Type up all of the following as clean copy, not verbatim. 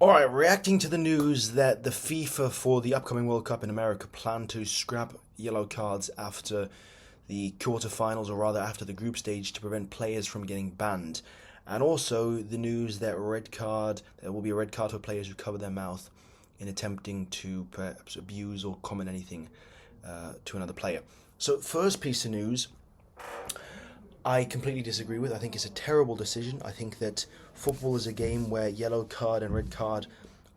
Alright, reacting to the news that the FIFA for the upcoming World Cup in America plan to scrap yellow cards after the quarterfinals, or rather after the group stage, to prevent players from getting banned. And also the news that there will be a red card for players who cover their mouth in attempting to perhaps abuse or comment anything to another player. So, first piece of news, I completely disagree with. I think it's a terrible decision. I think that football is a game where yellow card and red card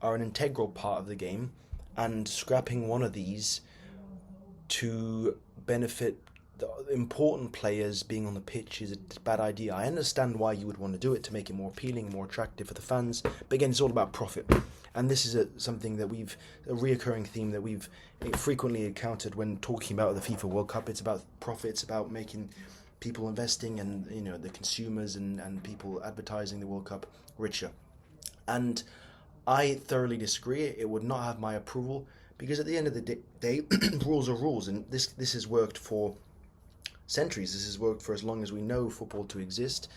are an integral part of the game, and scrapping one of these to benefit the important players being on the pitch is a bad idea. I understand why you would want to do it, to make it more appealing, more attractive for the fans, but again, it's all about profit. And this is something that a reoccurring theme that we've frequently encountered when talking about the FIFA World Cup. It's about profit, it's about making people investing, and the consumers and people advertising the World Cup richer. And I thoroughly disagree. It would not have my approval, because at the end of the day, rules are rules, and this has worked for centuries. This has worked for as long as we know football to exist,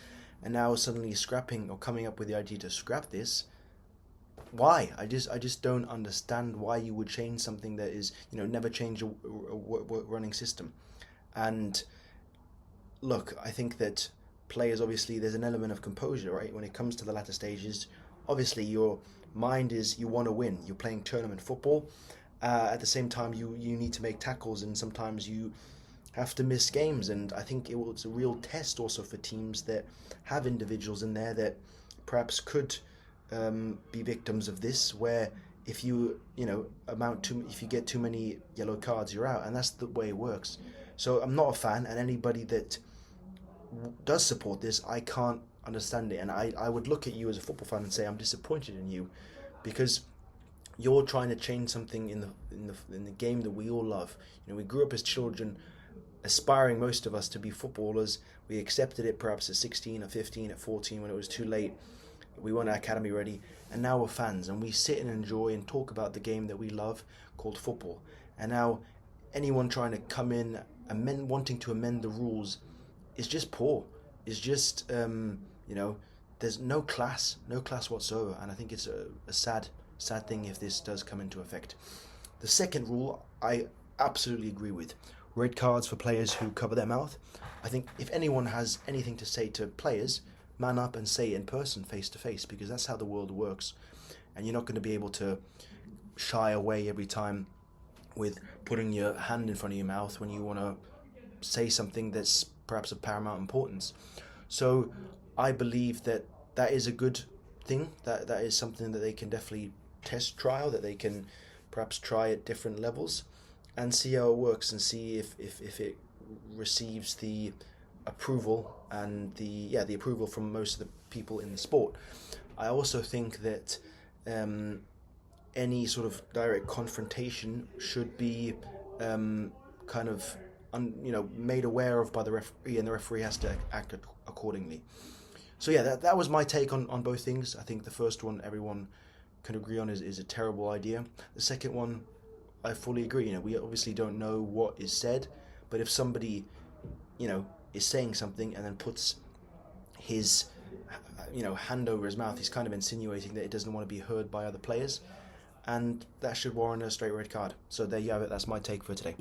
and now suddenly scrapping or coming up with the idea to scrap this. Why? I just don't understand why you would change something that is, never change a running system. And look, I think that players, obviously, there's an element of composure, right? When it comes to the latter stages, obviously your mind is you want to win. You're playing tournament football. At the same time, you need to make tackles, and sometimes you have to miss games. And I think it's a real test also for teams that have individuals in there that perhaps could be victims of this, where if you if you get too many yellow cards, you're out, and that's the way it works. So I'm not a fan, and anybody that does support this, I can't understand it. And I would look at you as a football fan and say I'm disappointed in you, because you're trying to change something in the game that we all love. We grew up as children, aspiring, most of us, to be footballers. We accepted it perhaps at 16 or 15, at 14 when it was too late. We weren't academy ready, and now we're fans, and we sit and enjoy and talk about the game that we love called football. And now anyone trying to come in wanting to amend the rules is just poor. Is just there's no class whatsoever, and I think it's a sad thing if this does come into effect. The second rule, I absolutely agree with. Red cards for players who cover their mouth. I think if anyone has anything to say to players, man up and say it in person, face to face, because that's how the world works. And you're not going to be able to shy away every time with putting your hand in front of your mouth when you want to say something that's perhaps of paramount importance. So I believe that is a good thing. That is something that they can definitely trial, that they can perhaps try at different levels and see how it works, and see if it receives the approval and the approval from most of the people in the sport. I also think that any sort of direct confrontation should be made aware of by the referee, and the referee has to act accordingly. So yeah, that was my take on both things. I think the first one everyone can agree on is a terrible idea. The second one, I fully agree. We obviously don't know what is said, but if somebody is saying something and then puts his hand over his mouth, he's kind of insinuating that it doesn't want to be heard by other players, and that should warrant a straight red card. So there you have it. That's my take for today.